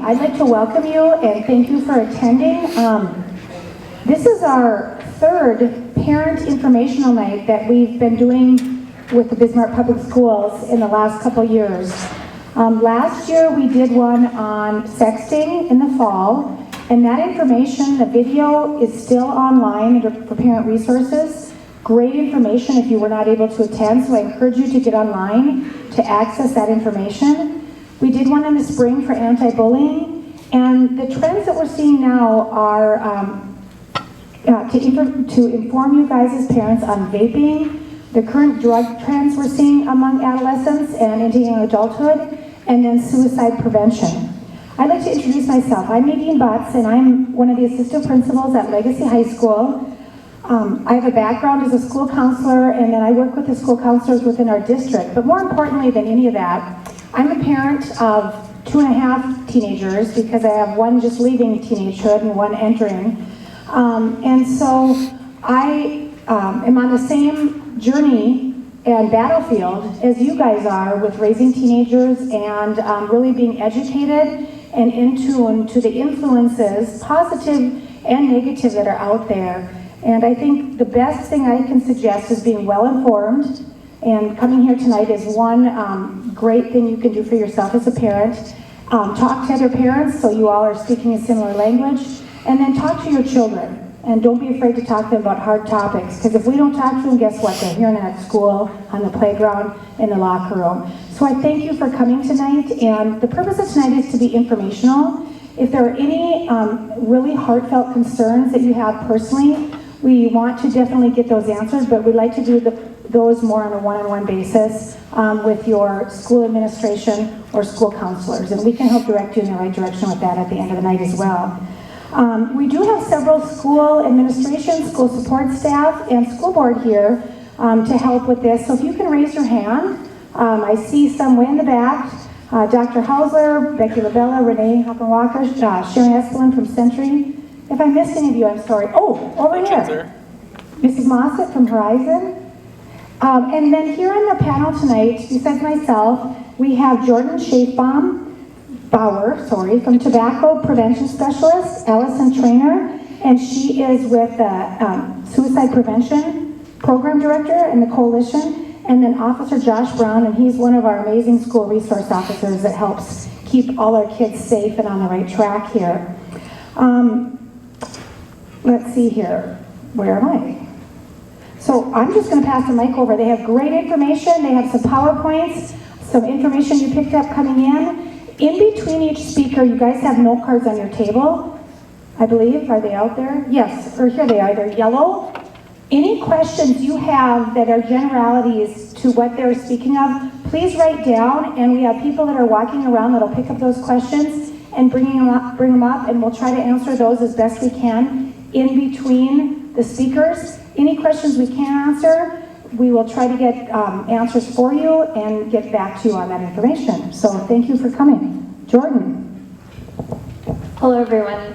I'd like to welcome you and thank you for attending. This is our third parent informational night that we've been doing with the Bismarck Public Schools in the last couple years. Last year we did one on sexting in the fall, and that information, the video, is still online for parent resources. Great information if you were not able to attend, so I encourage you to get online to access that information. We did one in the spring for anti-bullying, and the trends that we're seeing now are to inform you guys as parents on vaping, the current drug trends we're seeing among adolescents and into young adulthood, and then suicide prevention. I'd like to introduce myself. I'm Nadine Butts, and I'm one of the assistant principals at Legacy High School. I have a background as a school counselor, and then I work with the school counselors within our district. But more importantly than any of that, I'm a parent of 2.5 teenagers because I have one just leaving teenagehood and one entering. And so I am on the same journey and battlefield as you guys are with raising teenagers and really being educated and in tune to the influences, positive and negative, that are out there. And I think the best thing I can suggest is being well informed, and coming here tonight is one great thing you can do for yourself as a parent. Talk to other parents so you all are speaking a similar language, and then talk to your children. And don't be afraid to talk to them about hard topics, because if we don't talk to them, guess what? They're hearing it at school, on the playground, in the locker room. So I thank you for coming tonight, and the purpose of tonight is to be informational. If there are any really heartfelt concerns that you have personally, we want to definitely get those answered, but we'd like to do those more on a one-on-one basis with your school administration or school counselors, and we can help direct you in the right direction with that at the end of the night as well. We do have several school administration, school support staff, and school board here to help with this, so if you can raise your hand. I see some way in the back. Dr. Hausler, Becky Lavella, Renee Hoppenwalker, Sharon Espelin from Century. If I missed any of you, I'm sorry. Oh, over here. Mrs. Mossett from Horizon. And then here on the panel tonight, besides myself, we have Jordan Bauer, from Tobacco Prevention Specialist, Allison Trainer, and she is with the Suicide Prevention Program Director in the Coalition, and then Officer Josh Brown, and he's one of our amazing school resource officers that helps keep all our kids safe and on the right track here. Let's see here. Where am I? So I'm just going to pass the mic over. They have great information. They have some PowerPoints, some information you picked up coming in. In between each speaker, you guys have note cards on your table, I believe. Are they out there? Yes, or here they are. They're yellow. Any questions you have that are generalities to what they're speaking of, please write down, and we have people that are walking around that'll pick up those questions and bring them up, and we'll try to answer those as best we can in between the speakers. Any questions we can't answer, we will try to get answers for you and get back to you on that information. So thank you for coming. Jordan. Hello everyone.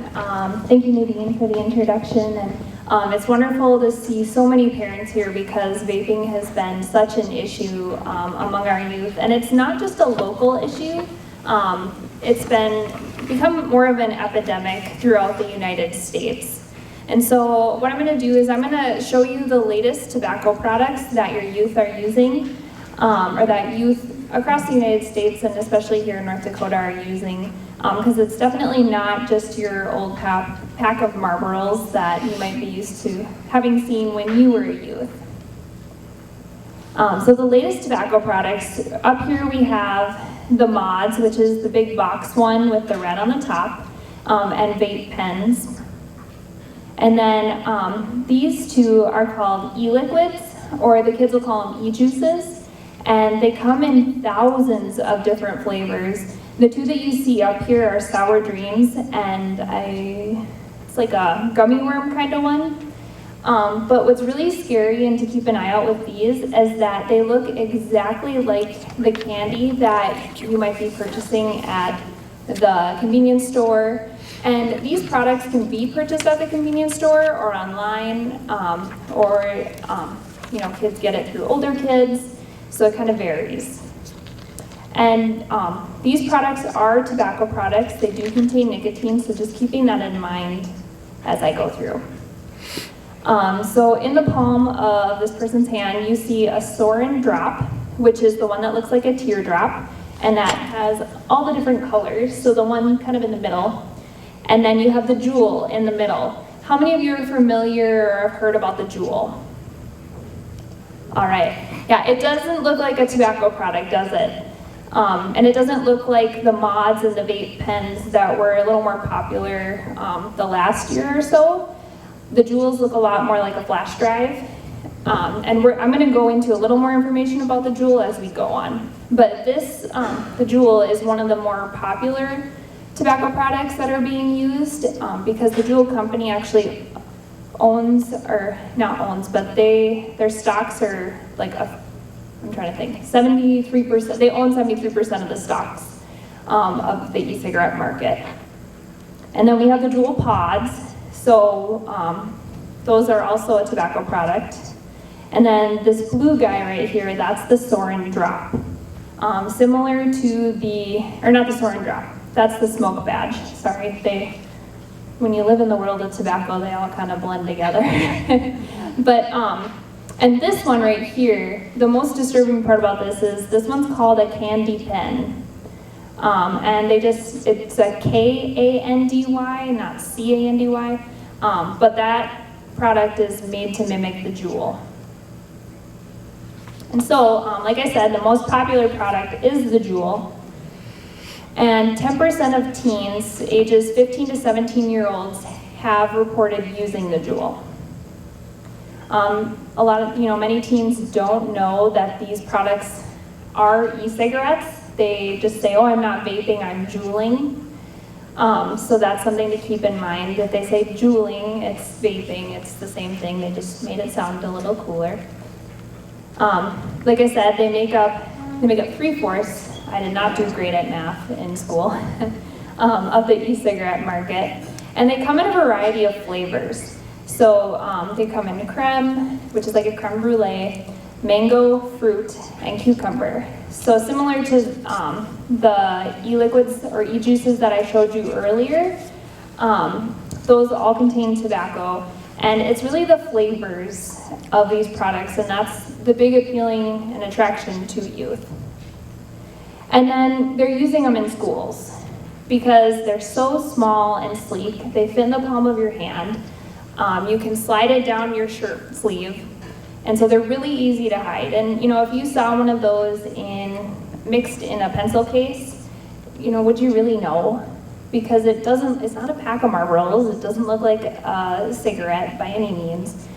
Thank you, Nadine, for the introduction. And it's wonderful to see so many parents here because vaping has been such an issue among our youth. And it's not just a local issue. It's become more of an epidemic throughout the United States. And so what I'm going to do is I'm going to show you the latest tobacco products that your youth are using, or that youth across the United States and especially here in North Dakota are using, because it's definitely not just your old pack of Marlboros that you might be used to having seen when you were a youth. So the latest tobacco products, up here we have the Mods, which is the big box one with the red on the top, and vape pens. And then these two are called e-liquids, or the kids will call them e-juices, and they come in thousands of different flavors. The two that you see up here are Sour Dreams, and it's like a gummy worm kind of one. But what's really scary and to keep an eye out with these is that they look exactly like the candy that you might be purchasing at the convenience store. And these products can be purchased at the convenience store or online, kids get it through older kids, so it kind of varies. And these products are tobacco products. They do contain nicotine, so just keeping that in mind as I go through. So in the palm of this person's hand, you see a Sorin drop, which is the one that looks like a teardrop, and that has all the different colors, so the one kind of in the middle. And then you have the Juul in the middle. How many of you are familiar or have heard about the Juul? All right, yeah, it doesn't look like a tobacco product, does it? And it doesn't look like the mods and the vape pens that were a little more popular the last year or so. The Juuls look a lot more like a flash drive. And I'm going to go into a little more information about the Juul as we go on. But this, the Juul is one of the more popular tobacco products that are being used because the Juul company actually owns, or not owns, but their stocks are like I'm trying to think, 73%, they own 73% of the stocks of the e-cigarette market. And then we have the Juul pods, so those are also a tobacco product. And then this blue guy right here, that's the Sorin drop. Similar to or not the Sorin drop, that's the smoke badge. Sorry, when you live in the world of tobacco, they all kind of blend together. But, and this one right here, the most disturbing part about this one's called a candy pen. And it's a K-A-N-D-Y, not C-A-N-D-Y. But that product is made to mimic the Juul. And so, like I said, the most popular product is the Juul. And 10% of teens, ages 15 to 17-year-olds, have reported using the Juul. Many teens don't know that these products are e-cigarettes. They just say, oh, I'm not vaping, I'm juuling. So that's something to keep in mind. If they say juuling, it's vaping, it's the same thing. They just made it sound a little cooler. Like I said, they make up 3/4. I did not do great at math in school, of the e-cigarette market. And they come in a variety of flavors. So they come in creme, which is like a creme brulee, mango, fruit, and cucumber. So similar to the e-liquids or e-juices that I showed you earlier, those all contain tobacco. And it's really the flavors of these products, and that's the big appealing and attraction to youth. And then they're using them in schools because they're so small and sleek. They fit in the palm of your hand. You can slide it down your shirt sleeve. And so they're really easy to hide. And if you saw one of those mixed in a pencil case, would you really know? Because it's not a pack of Marlboros. It doesn't look like a cigarette by any means.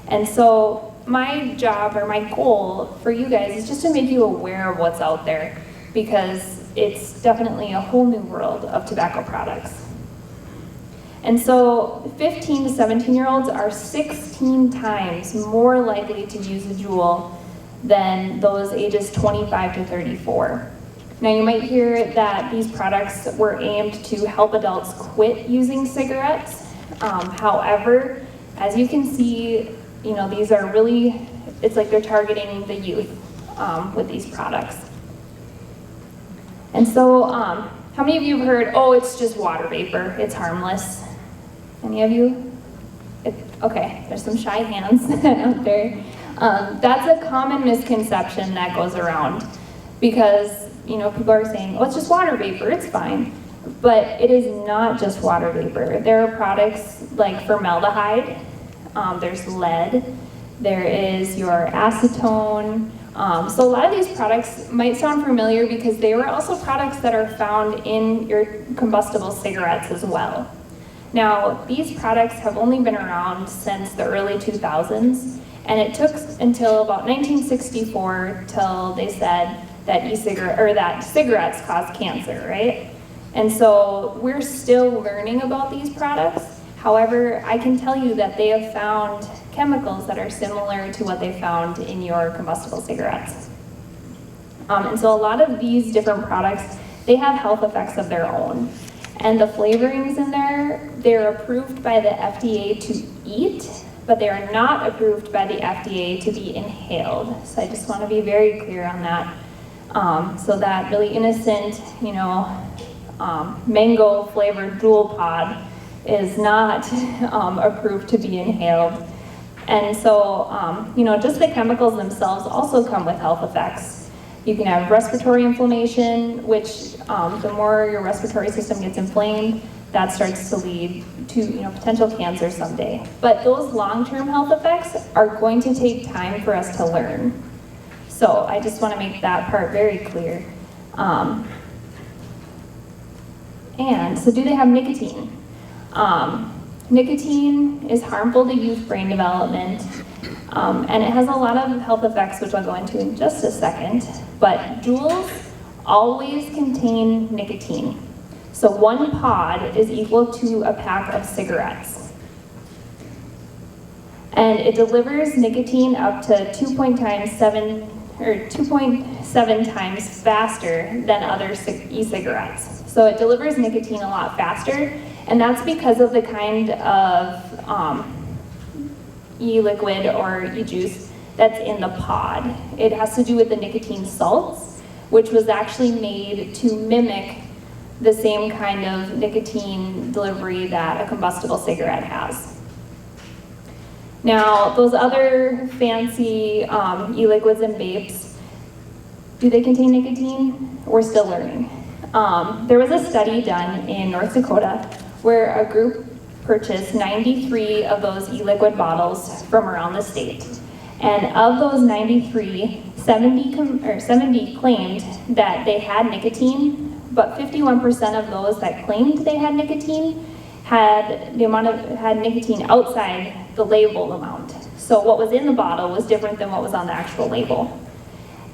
And so my job or my goal for you guys is just to make you aware of what's out there, because it's definitely a whole new world of tobacco products. And so 15 to 17-year-olds are 16 times more likely to use a Juul than those ages 25 to 34. Now you might hear that these products were aimed to help adults quit using cigarettes. However, as you can see, these are really, it's like they're targeting the youth with these products. And so, how many of you have heard, oh, it's just water vapor, it's harmless? Any of you? Okay, there's some shy hands out there. That's a common misconception that goes around because, people are saying, oh, it's just water vapor, it's fine. But it is not just water vapor. There are products like formaldehyde, there's lead, there is your acetone. So a lot of these products might sound familiar because they were also products that are found in your combustible cigarettes as well. Now, these products have only been around since the early 2000s, and it took until about 1964 till they said that cigarettes cause cancer, right? And so we're still learning about these products. However, I can tell you that they have found chemicals that are similar to what they found in your combustible cigarettes. And so a lot of these different products, they have health effects of their own. And the flavorings in there, they're approved by the FDA to eat, but they are not approved by the FDA to be inhaled. So I just want to be very clear on that. So that really innocent, mango flavored Juul pod is not approved to be inhaled. And so, just the chemicals themselves also come with health effects. You can have respiratory inflammation, which the more your respiratory system gets inflamed, that starts to lead to potential cancer someday. But those long-term health effects are going to take time for us to learn. So I just want to make that part very clear. And so do they have nicotine? Nicotine is harmful to youth brain development, and it has a lot of health effects, which I'll go into in just a second. But Juuls always contain nicotine. So one pod is equal to a pack of cigarettes. And it delivers nicotine up to 2.7 times faster than other e-cigarettes. So it delivers nicotine a lot faster, and that's because of the kind of e-liquid or e-juice that's in the pod. It has to do with the nicotine salts, which was actually made to mimic the same kind of nicotine delivery that a combustible cigarette has. Now, those other fancy e-liquids and vapes, do they contain nicotine? We're still learning. There was a study done in North Dakota where a group purchased 93 of those e-liquid bottles from around the state. And of those 93, 70 claimed that they had nicotine, but 51% of those that claimed they had nicotine had nicotine outside the label amount. So what was in the bottle was different than what was on the actual label.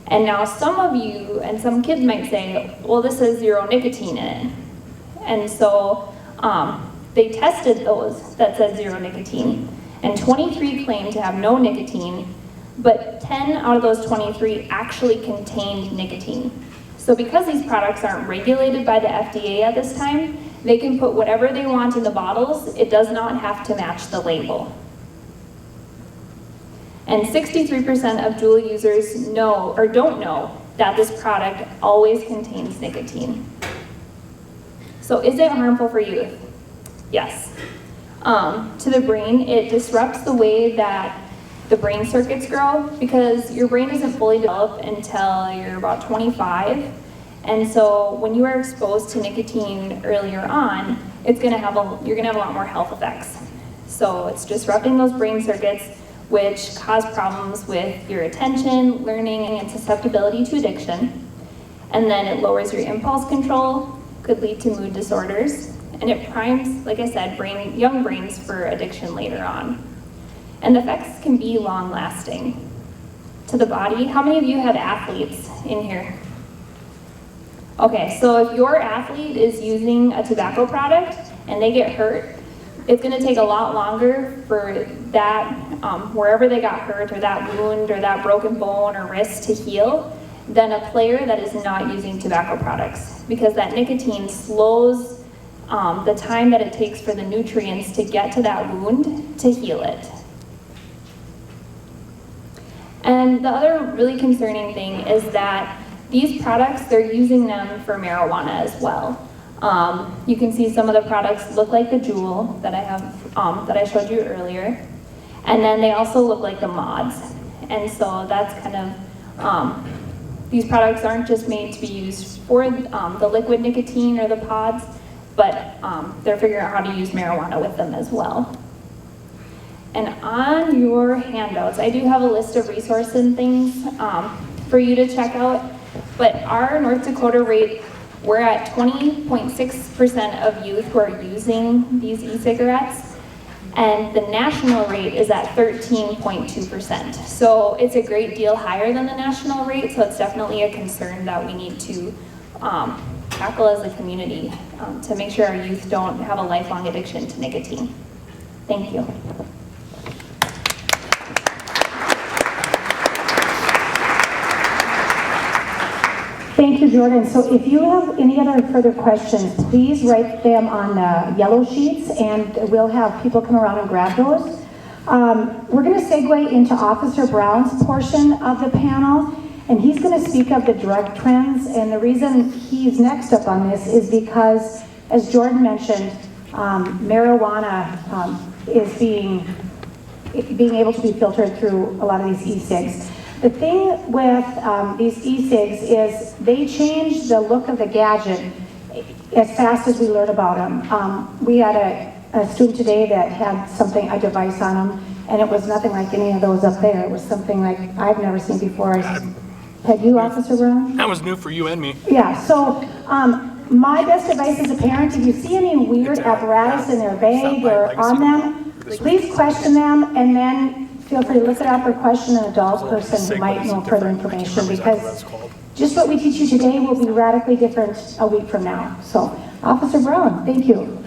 And now some of you and some kids might say, well, this says 0 nicotine in it. And so they tested those that said 0 nicotine, and 23 claimed to have no nicotine, but 10 out of those 23 actually contained nicotine. So because these products aren't regulated by the FDA at this time, they can put whatever they want in the bottles. It does not have to match the label. And 63% of Juul users know or don't know that this product always contains nicotine. So is it harmful for youth? Yes. To the brain, it disrupts the way that the brain circuits grow, because your brain isn't fully developed until you're about 25. And so when you are exposed to nicotine earlier on, you're gonna have a lot more health effects. So it's disrupting those brain circuits, which cause problems with your attention, learning, and susceptibility to addiction. And then it lowers your impulse control, could lead to mood disorders, and it primes, like I said, young brains for addiction later on. And the effects can be long-lasting. To the body, how many of you have athletes in here? Okay, so if your athlete is using a tobacco product and they get hurt, it's gonna take a lot longer for that, wherever they got hurt, or that wound, or that broken bone or wrist to heal, than a player that is not using tobacco products, because that nicotine slows the time that it takes for the nutrients to get to that wound to heal it. And the other really concerning thing is that these products, they're using them for marijuana as well. You can see some of the products look like the Juul that I have, that I showed you earlier. And then they also look like the mods. And so that's kind of, these products aren't just made to be used for the liquid nicotine or the pods, but they're figuring out how to use marijuana with them as well. And on your handouts, I do have a list of resources and things for you to check out. But our North Dakota rate, we're at 20.6% of youth who are using these e-cigarettes, and the national rate is at 13.2%. So it's a great deal higher than the national rate, so it's definitely a concern that we need to tackle as a community to make sure our youth don't have a lifelong addiction to nicotine. Thank you. Thank you, Jordan. So if you have any other further questions, please write them on the yellow sheets, and we'll have people come around and grab those. We're going to segue into Officer Brown's portion of the panel, And he's going to speak of the drug trends, and the reason he's next up on this is because, as Jordan mentioned, marijuana is being able to be filtered through a lot of these e-cigs. The thing with these e-cigs is they change the look of the gadget as fast as we learn about them. We had a student today that had something, a device on him, and it was nothing like any of those up there. It was something like I've never seen before. Had you, Officer Brown? That was new for you and me. Yeah, so my best advice as a parent, if you see any weird apparatus in their bag or on them, please question them, and then feel free to look it up or question an adult person who might know further information, because just what we teach you today will be radically different a week from now. So, Officer Brown, thank you.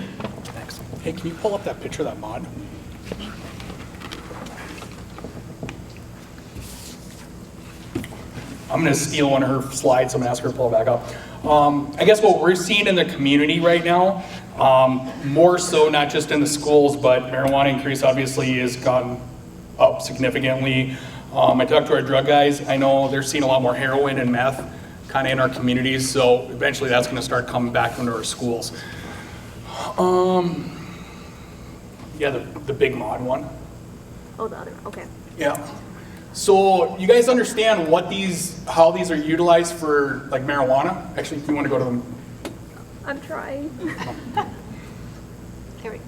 Thanks. Hey, can you pull up that picture of that mod? I'm going to steal one of her slides. I'm going to ask her to pull it back up. I guess what we're seeing in the community right now, more so not just in the schools, but marijuana increase obviously has gone up significantly. I talked to our drug guys. I know they're seeing a lot more heroin and meth kind of in our communities, so eventually that's going to start coming back into our schools. Yeah, the big mod one. Oh, the other one, okay. Yeah. So you guys understand how these are utilized for like marijuana? Actually, if you want to go to them. I'm trying. Here we go.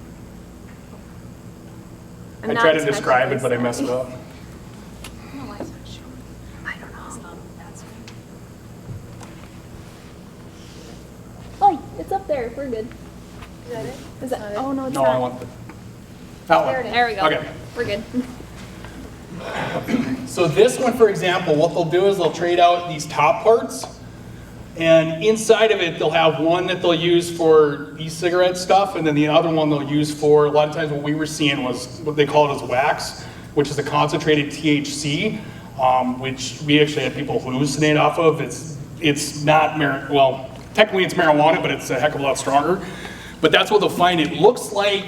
I tried to describe it, but I messed it up. I don't know. Oh, it's up there. We're good. Is that it? Is that? Oh no, it's No, not. I want that one. There we go. Okay. We're good. So this one, for example, what they'll do is they'll trade out these top parts, and inside of it they'll have one that they'll use for e-cigarette stuff, and then the other one they'll use for, a lot of times what we were seeing was what they call it as wax, which is a concentrated THC, which we actually had people hallucinate off of. It's not, well, technically it's marijuana, but it's a heck of a lot stronger. But that's what they'll find. It looks like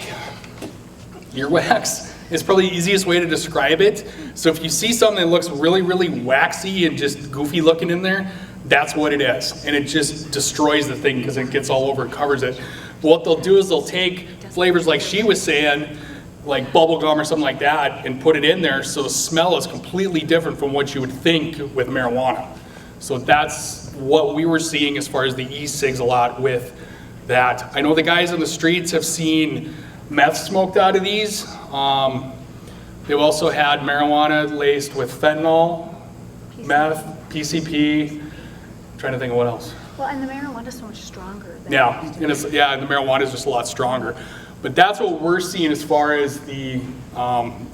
earwax. It's probably the easiest way to describe it. So if you see something that looks really, really waxy and just goofy looking in there, that's what it is. And it just destroys the thing because it gets all over and covers it. But what they'll do is they'll take flavors like she was saying, like bubble gum or something like that, and put it in there so the smell is completely different from what you would think with marijuana. So that's what we were seeing as far as the e-cigs a lot with that. I know the guys on the streets have seen meth smoked out of these. They've also had marijuana laced with fentanyl, meth, PCP. I'm trying to think of what else. Well, and the marijuana is so much stronger. And the marijuana is just a lot stronger. But that's what we're seeing as far as the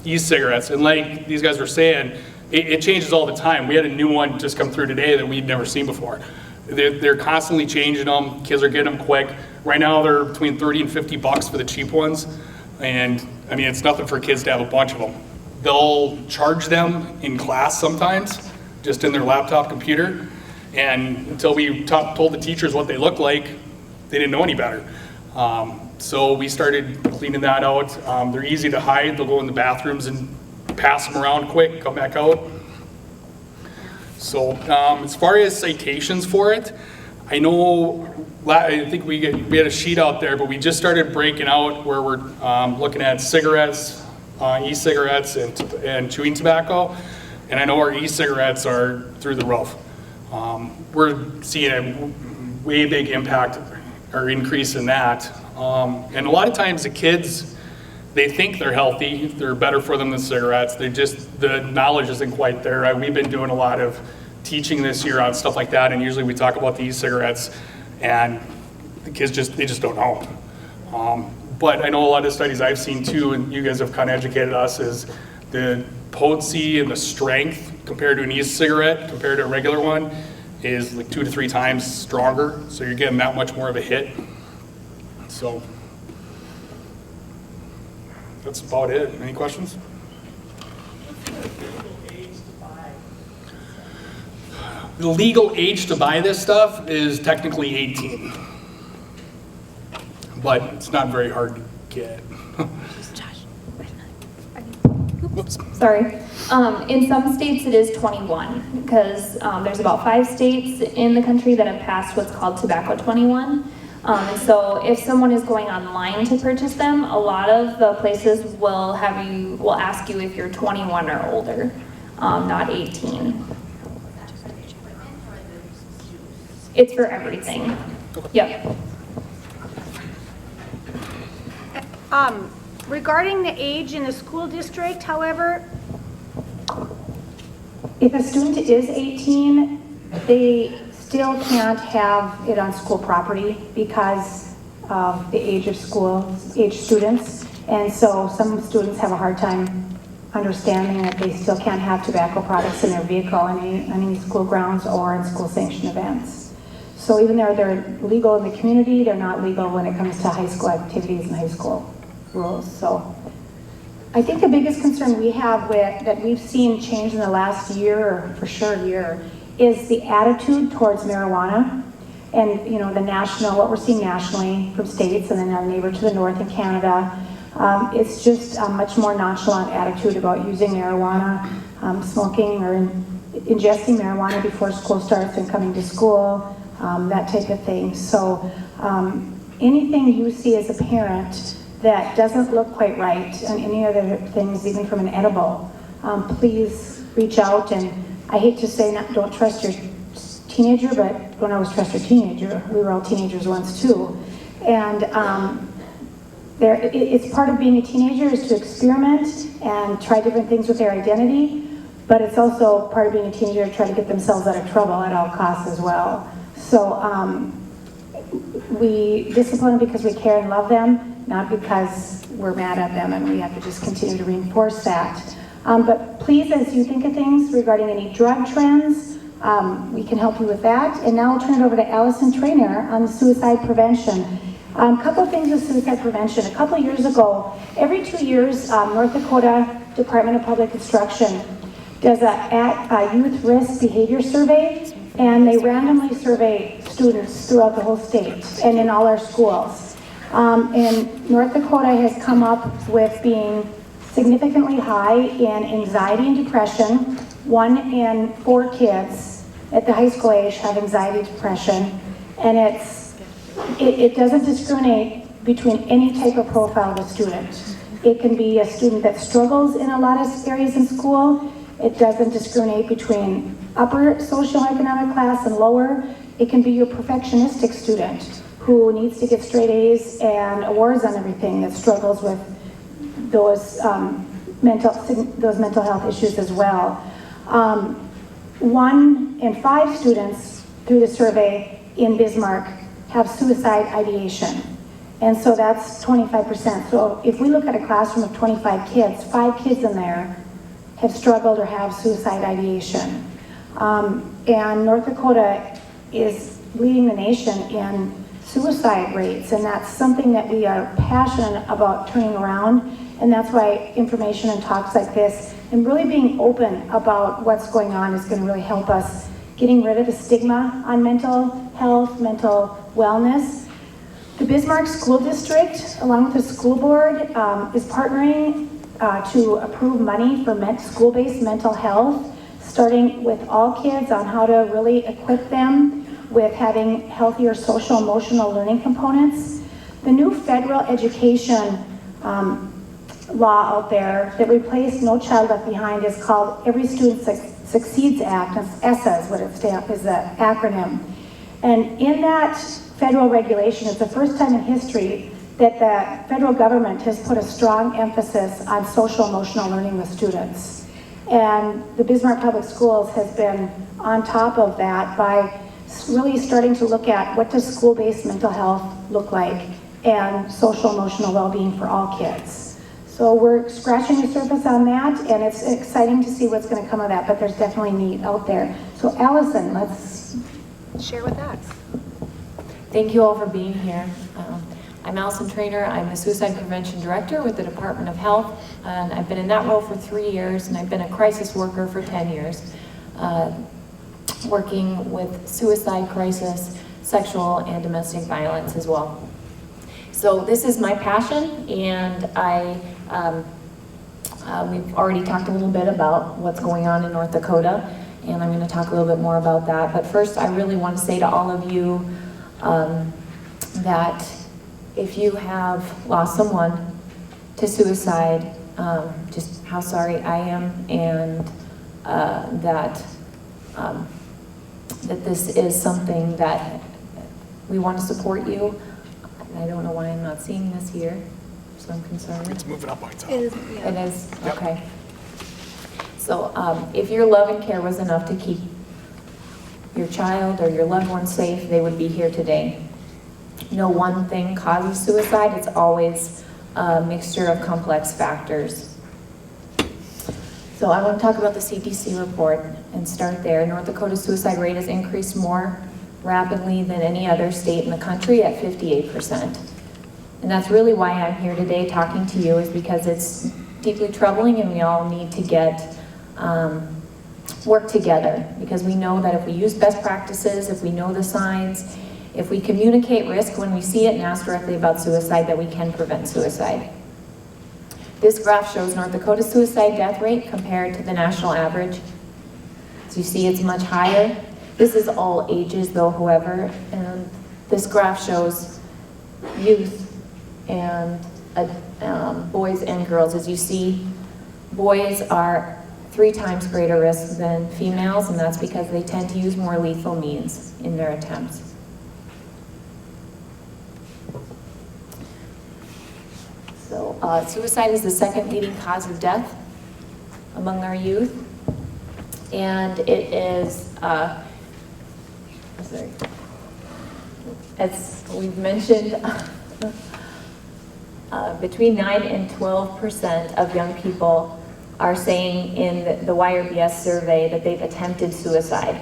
e-cigarettes. And like these guys were saying, it changes all the time. We had a new one just come through today that we'd never seen before. They're constantly changing them. Kids are getting them quick. Right now they're between 30 and 50 bucks for the cheap ones. And I mean, it's nothing for kids to have a bunch of them. They'll charge them in class sometimes, just in their laptop computer. And until we told the teachers what they look like, they didn't know any better. So we started cleaning that out. They're easy to hide. They'll go in the bathrooms and pass them around quick, come back out. So as far as citations for it, I know, I think we had a sheet out there, but we just started breaking out where we're looking at cigarettes, e-cigarettes, and chewing tobacco. And I know our e-cigarettes are through the roof. We're seeing a way big impact or increase in that. And a lot of times the kids, they think they're healthy, they're better for them than cigarettes. The knowledge isn't quite there. We've been doing a lot of teaching this year on stuff like that, and usually we talk about the e-cigarettes, and the kids they just don't know. But I know a lot of studies I've seen too, and you guys have kind of educated us, is the potency and the strength compared to an e-cigarette, compared to a regular one, is like 2 to 3 times stronger. So you're getting that much more of a hit. So that's about it. Any questions? The legal age to buy this stuff is technically 18, but it's not very hard to get. Whoops. Sorry. In some states it is 21 because there's about 5 states in the country that have passed what's called Tobacco 21. And so if someone is going online to purchase them, a lot of the places will ask you if you're 21 or older, not 18. It's for everything. Yep. Regarding the age in the school district, however, If a student is 18, they still can't have it on school property because of the age of age students. And so some students have a hard time understanding that they still can't have tobacco products in their vehicle on any school grounds or in school sanctioned events. So even though they're legal in the community, they're not legal when it comes to high school activities and high school rules. So I think the biggest concern we have that we've seen change in the last year, or for sure year, is the attitude towards marijuana. And what we're seeing nationally from states and then our neighbor to the north in Canada, it's just a much more nonchalant attitude about using marijuana, smoking or ingesting marijuana before school starts and coming to school, that type of thing. So anything you see as a parent that doesn't look quite right, and any other things, even from an edible, please reach out. And I hate to say don't trust your teenager, but don't always trust your teenager. We were all teenagers once too. And it's part of being a teenager is to experiment and try different things with their identity, but it's also part of being a teenager to try to get themselves out of trouble at all costs as well. So we discipline them because we care and love them, not because we're mad at them, and we have to just continue to reinforce that. But please, as you think of things regarding any drug trends, we can help you with that. And now I'll turn it over to Allison Trainer on suicide prevention. A couple of things with suicide prevention. A couple of years ago, every 2 years, North Dakota Department of Public Instruction does a youth risk behavior survey, and they randomly survey students throughout the whole state and in all our schools. And North Dakota has come up with being significantly high in anxiety and depression. 1 in 4 kids at the high school age have anxiety and depression, and it doesn't discriminate between any type of profile of a student. It can be a student that struggles in a lot of areas in school. It doesn't discriminate between upper socioeconomic class and lower. It can be your perfectionistic student who needs to get straight A's and awards on everything, that struggles with those mental health issues as well. 1 in 5 students through the survey in Bismarck have suicide ideation. And so that's 25%. So if we look at a classroom of 25 kids, 5 kids in there have struggled or have suicide ideation. And North Dakota is leading the nation in suicide rates, and that's something that we are passionate about turning around. And that's why information and talks like this and really being open about what's going on is going to really help us getting rid of the stigma on mental health, mental wellness. The Bismarck School District, along with the school board, is partnering to approve money for school-based mental health, starting with all kids on how to really equip them with having healthier social emotional learning components. The new federal education law out there that replaced No Child Left Behind is called Every Student Succeeds Act. That's ESSA is what it stands, is the acronym. And in that federal regulation, it's the first time in history that the federal government has put a strong emphasis on social emotional learning with students. And the Bismarck Public Schools has been on top of that by really starting to look at what does school-based mental health look like and social emotional well-being for all kids. So we're scratching the surface on that, and it's exciting to see what's going to come of that, but there's definitely need out there. So Allison, let's share with us. Thank you all for being here. I'm Allison Trainer. I'm the Suicide Prevention Director with the Department of Health, and I've been in that role for 3 years, and I've been a crisis worker for 10 years, working with suicide crisis, sexual and domestic violence as well. So this is my passion, and I We've already talked a little bit about what's going on in North Dakota, and I'm going to talk a little bit more about that. But first, I really want to say to all of you that if you have lost someone to suicide, just how sorry I am, and that this is something that we want to support you. I don't know why I'm not seeing this here, so I'm concerned. It's moving up on top. It is, yeah. It is, Yep. okay. So if your love and care was enough to keep your child or your loved one safe, they would be here today. No one thing causes suicide. It's always a mixture of complex factors. So I want to talk about the CDC report and start there. North Dakota's suicide rate has increased more rapidly than any other state in the country at 58%. And that's really why I'm here today talking to you, is because it's deeply troubling and we all need to get work together, because we know that if we use best practices, if we know the signs, if we communicate risk when we see it and ask directly about suicide, that we can prevent suicide. This graph shows North Dakota's suicide death rate compared to the national average. So you see it's much higher. This is all ages though, however, and this graph shows youth and boys and girls. As you see, boys are 3 times greater risk than females, and that's because they tend to use more lethal means in their attempts. So suicide is the second leading cause of death among our youth, and it is, as we've mentioned, between 9 and 12% of young people are saying in the YRBS survey that they've attempted suicide.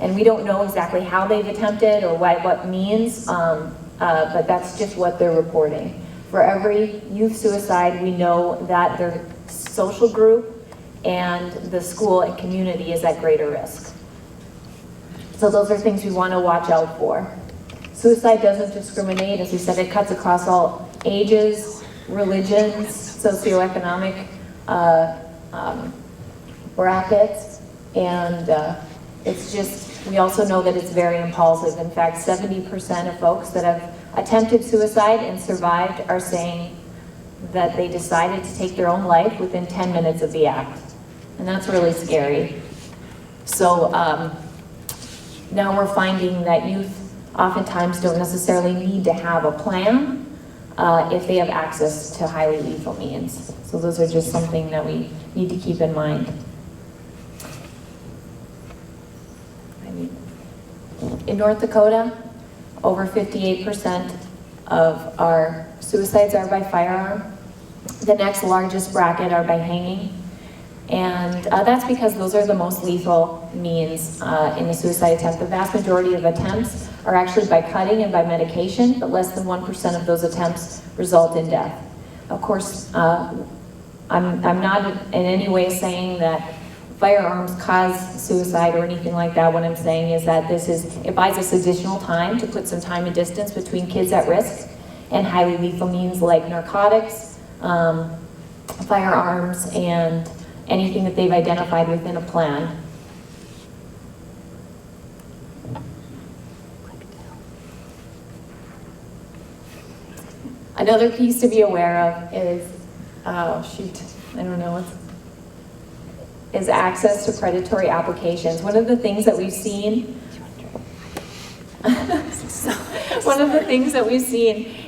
And we don't know exactly how they've attempted or what means, but that's just what they're reporting. For every youth suicide, we know that their social group and the school and community is at greater risk. So those are things we want to watch out for. Suicide doesn't discriminate. As we said, it cuts across all ages, religions, socioeconomic brackets, and it's just, we also know that it's very impulsive. In fact, 70% of folks that have attempted suicide and survived are saying that they decided to take their own life within 10 minutes of the act. And that's really scary. So now we're finding that youth oftentimes don't necessarily need to have a plan if they have access to highly lethal means. So those are just something that we need to keep in mind. In North Dakota, over 58% of our suicides are by firearm. The next largest bracket are by hanging. And that's because those are the most lethal means in the suicide attempt. The vast majority of attempts are actually by cutting and by medication, but less than 1% of those attempts result in death. Of course, I'm not in any way saying that firearms cause suicide or anything like that. What I'm saying is that it buys us additional time to put some time and distance between kids at risk and highly lethal means like narcotics, firearms, and anything that they've identified within a plan. Another piece to be aware of is, is access to predatory applications. One of the things that we've seen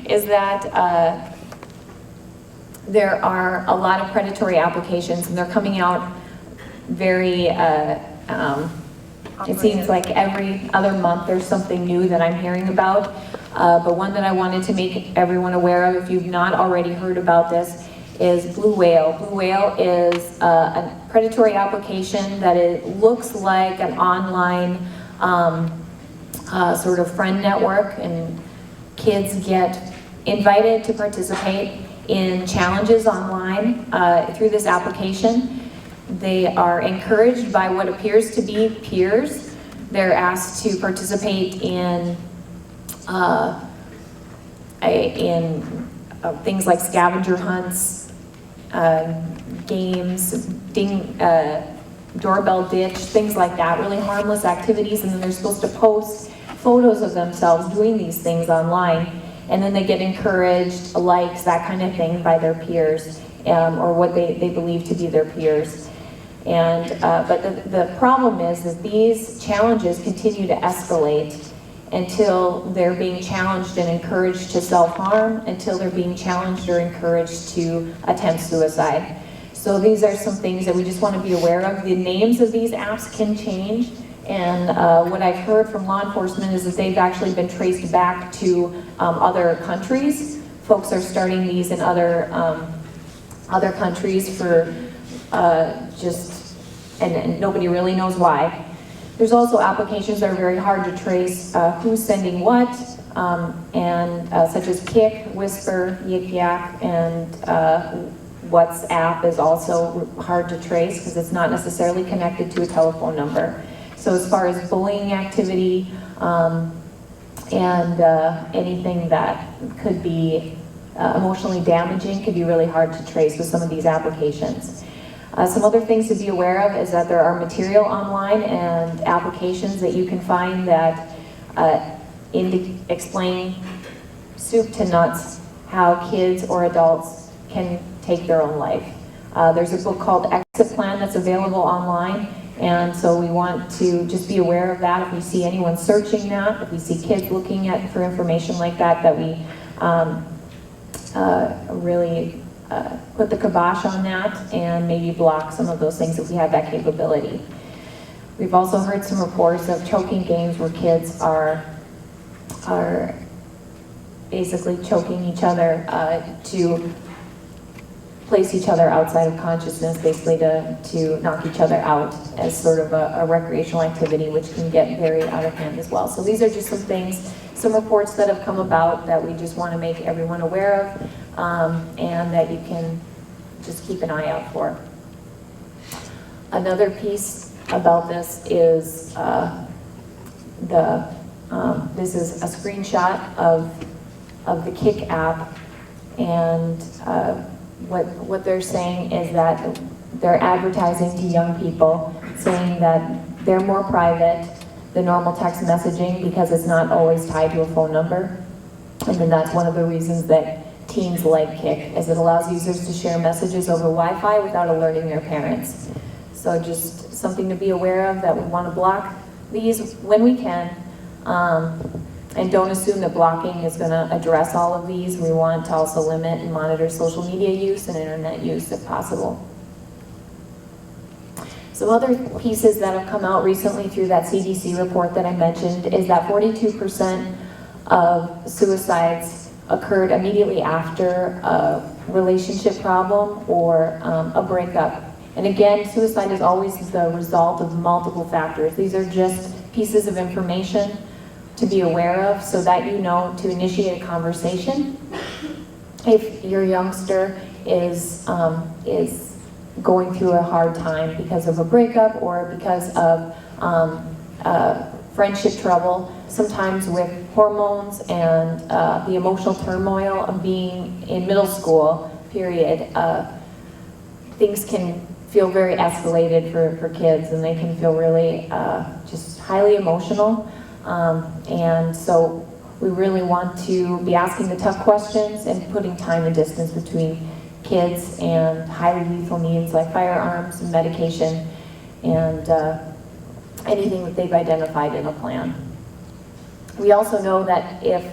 is that there are a lot of predatory applications, and they're coming out very, it seems like every other month there's something new that I'm hearing about. But one that I wanted to make everyone aware of, if you've not already heard about this, is Blue Whale. Blue Whale is a predatory application that it looks like an online sort of friend network, and kids get invited to participate in challenges online through this application. They are encouraged by what appears to be peers. They're asked to participate in things like scavenger hunts, games, doorbell ditch, things like that, really harmless activities, and then they're supposed to post photos of themselves doing these things online, and then they get encouraged, likes, that kind of thing by their peers, or what they believe to be their peers. And but the problem is that these challenges continue to escalate until they're being challenged and encouraged to self-harm, until they're being challenged or encouraged to attempt suicide. So these are some things that we just want to be aware of. The names of these apps can change, and what I've heard from law enforcement is that they've actually been traced back to other countries. Folks are starting these in other countries for and nobody really knows why. There's also applications that are very hard to trace who's sending what, and such as Kik, Whisper, Yik Yak, and WhatsApp is also hard to trace because it's not necessarily connected to a telephone number. So as far as bullying activity and anything that could be emotionally damaging could be really hard to trace with some of these applications. Some other things to be aware of is that there are material online and applications that you can find that explain soup to nuts how kids or adults can take their own life. There's a book called Exit Plan that's available online, and so we want to just be aware of that. If we see anyone searching that, if we see kids looking for information like that, that we really put the kibosh on that and maybe block some of those things if we have that capability. We've also heard some reports of choking games where kids are basically choking each other to place each other outside of consciousness, basically to knock each other out as sort of a recreational activity, which can get very out of hand as well. So these are just some things, some reports that have come about that we just want to make everyone aware of, and that you can just keep an eye out for. Another piece about this is this is a screenshot of the Kik app, and what they're saying is that they're advertising to young people, saying that they're more private than normal text messaging because it's not always tied to a phone number. And then that's one of the reasons that teens like Kik, as it allows users to share messages over Wi-Fi without alerting their parents. So just something to be aware of, that we want to block these when we can. And don't assume that blocking is going to address all of these. We want to also limit and monitor social media use and internet use if possible. Some other pieces that have come out recently through that CDC report that I mentioned is that 42% of suicides occurred immediately after a relationship problem or a breakup. And again, suicide is always the result of multiple factors. These are just pieces of information to be aware of so that you know to initiate a conversation. If your youngster is going through a hard time because of a breakup or because of friendship trouble, sometimes with hormones and the emotional turmoil of being in middle school period, things can feel very escalated for kids, and they can feel really just highly emotional. And so we really want to be asking the tough questions and putting time and distance between kids and highly lethal needs like firearms and medication and anything that they've identified in a plan. We also know that if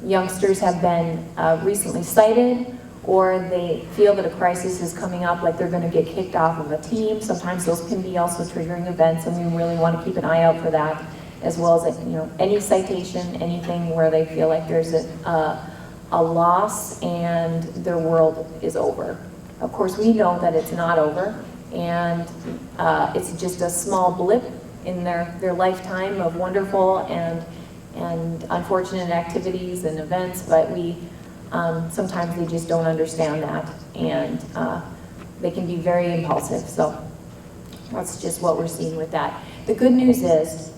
youngsters have been recently cited or they feel that a crisis is coming up, like they're going to get kicked off of a team, sometimes those can be also triggering events, and we really want to keep an eye out for that, as well as any citation, anything where they feel like there's a loss and their world is over. Of course, we know that it's not over, and it's just a small blip in their lifetime of wonderful and unfortunate activities and events, but we sometimes they just don't understand that, and they can be very impulsive. So that's just what we're seeing with that. The good news is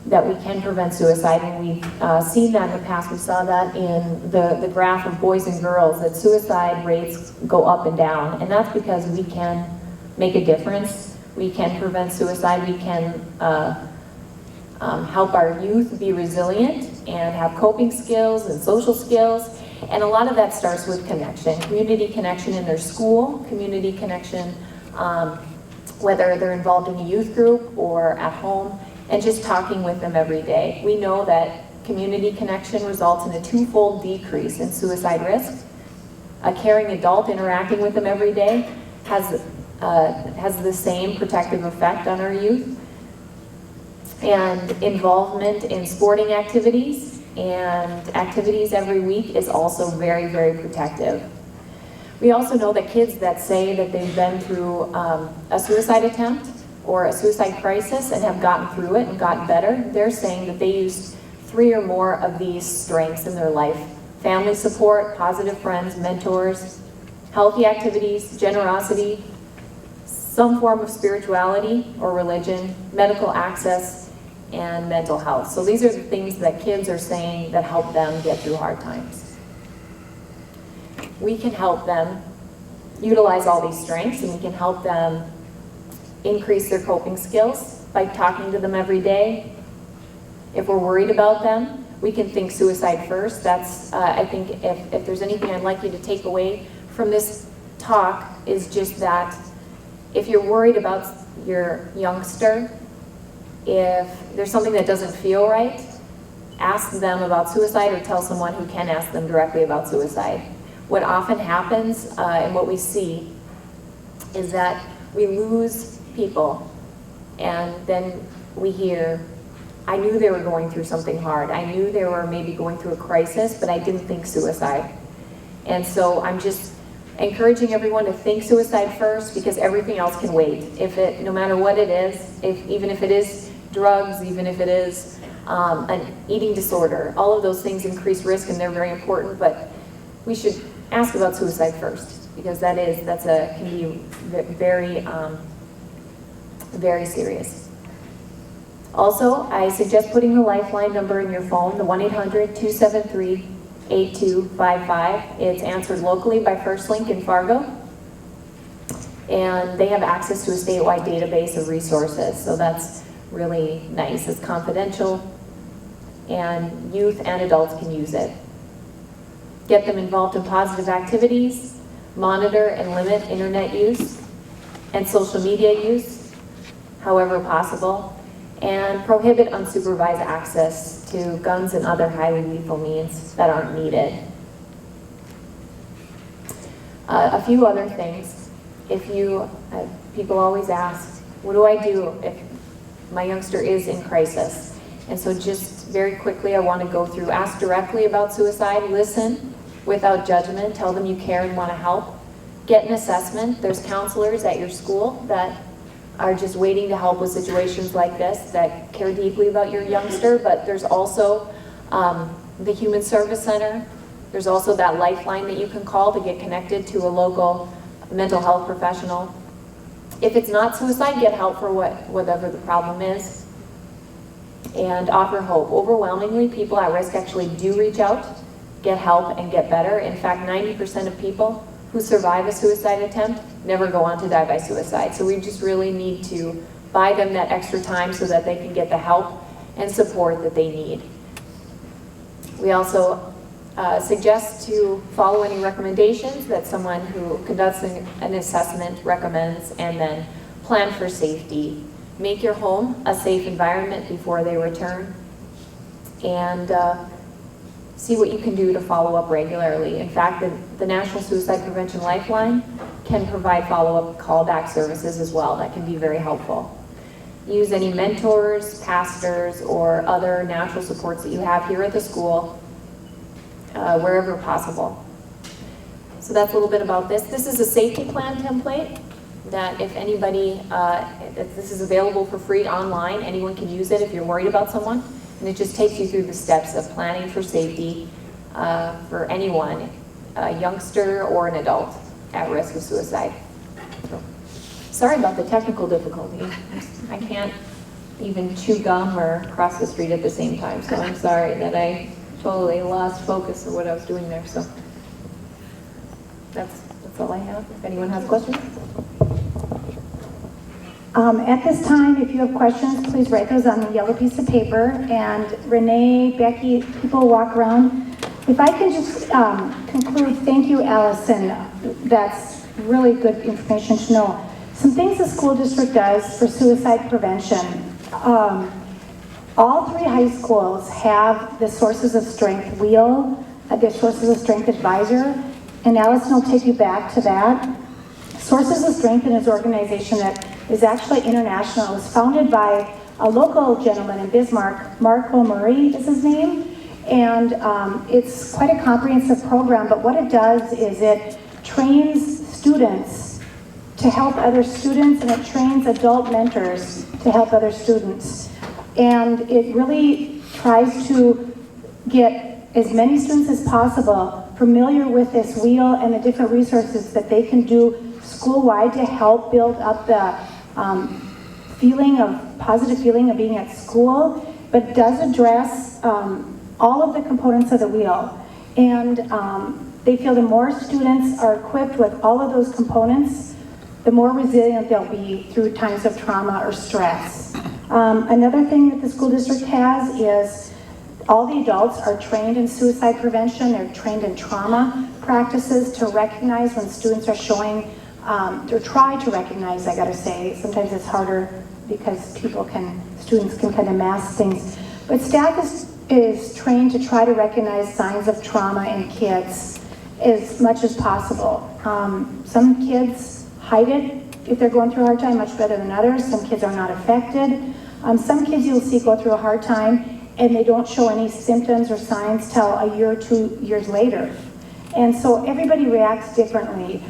that we can prevent suicide, and we've seen that in the past. We saw that in the graph of boys and girls, that suicide rates go up and down, and that's because we can make a difference. We can prevent suicide. We can help our youth be resilient and have coping skills and social skills, and a lot of that starts with connection, community connection in their school, community connection whether they're involved in a youth group or at home, and just talking with them every day. We know that community connection results in a twofold decrease in suicide risk. A caring adult interacting with them every day has the same protective effect on our youth. And involvement in sporting activities and activities every week is also very, very protective. We also know that kids that say that they've been through a suicide attempt or a suicide crisis and have gotten through it and gotten better, they're saying that they used 3 or more of these strengths in their life. Family support, positive friends, mentors, healthy activities, generosity, some form of spirituality or religion, medical access, and mental health. So these are the things that kids are saying that help them get through hard times. We can help them utilize all these strengths, and we can help them increase their coping skills by talking to them every day. If we're worried about them, we can think suicide first. That's, I think, if there's anything I'd like you to take away from this talk, is just that if you're worried about your youngster, if there's something that doesn't feel right, ask them about suicide, or tell someone who can ask them directly about suicide. What often happens, and what we see, is that we lose people, and then we hear, I knew they were going through something hard. I knew they were maybe going through a crisis, but I didn't think suicide. And so I'm just encouraging everyone to think suicide first, because everything else can wait. No matter what it is, even if it is drugs, even if it is an eating disorder, all of those things increase risk, and they're very important, but we should ask about suicide first, because can be very, very serious. Also, I suggest putting the Lifeline number in your phone, the 1-800-273-8255. It's answered locally by First Link in Fargo, and they have access to a statewide database of resources, so that's really nice. It's confidential, and youth and adults can use it. Get them involved in positive activities, monitor and limit internet use and social media use, however possible, and prohibit unsupervised access to guns and other highly lethal means that aren't needed. A few other things. People always ask, what do I do if my youngster is in crisis? And so just very quickly, I want to go through, ask directly about suicide, listen without judgment, tell them you care and want to help. Get an assessment. There's counselors at your school that are just waiting to help with situations like this, that care deeply about your youngster, but there's also the Human Service Center. There's also that Lifeline that you can call to get connected to a local mental health professional. If it's not suicide, get help for whatever the problem is, and offer hope. Overwhelmingly, people at risk actually do reach out, get help, and get better. In fact, 90% of people who survive a suicide attempt never go on to die by suicide. So we just really need to buy them that extra time so that they can get the help and support that they need. We also suggest to follow any recommendations that someone who conducts an assessment recommends, and then plan for safety. Make your home a safe environment before they return, and see what you can do to follow up regularly. In fact, the National Suicide Prevention Lifeline can provide follow-up callback services as well. That can be very helpful. Use any mentors, pastors, or other natural supports that you have here at the school, wherever possible. So that's a little bit about this. This is a safety plan template that if anybody, this is available for free online. Anyone can use it if you're worried about someone. And it just takes you through the steps of planning for safety for anyone, a youngster or an adult at risk of suicide. So, sorry about the technical difficulty. I can't even chew gum or cross the street at the same time. So I'm sorry that I totally lost focus of what I was doing there. So that's all I have. If anyone has questions. At this time, if you have questions, please write those on the yellow piece of paper. And Renee, Becky, people walk around. If I can just conclude, thank you, Allison. That's really good information to know. Some things the school district does for suicide prevention. All 3 high schools have the Sources of Strength wheel, their Sources of Strength advisor, and Allison will take you back to that. Sources of Strength is an organization that is actually international. It was founded by a local gentleman in Bismarck, Marco Murray is his name, and it's quite a comprehensive program, but what it does is it trains students to help other students, and it trains adult mentors to help other students. And it really tries to get as many students as possible familiar with this wheel and the different resources that they can do school-wide to help build up the positive feeling of being at school, but does address all of the components of the wheel. And they feel the more students are equipped with all of those components, the more resilient they'll be through times of trauma or stress. Another thing that the school district has is all the adults are trained in suicide prevention. They're trained in trauma practices to recognize when students are showing, or try to recognize, I gotta say. Sometimes it's harder because students can kind of mask things. But staff is trained to try to recognize signs of trauma in kids as much as possible. Some kids hide it if they're going through a hard time much better than others. Some kids are not affected. Some kids you'll see go through a hard time and they don't show any symptoms or signs till a year or 2 years later. And so everybody reacts differently.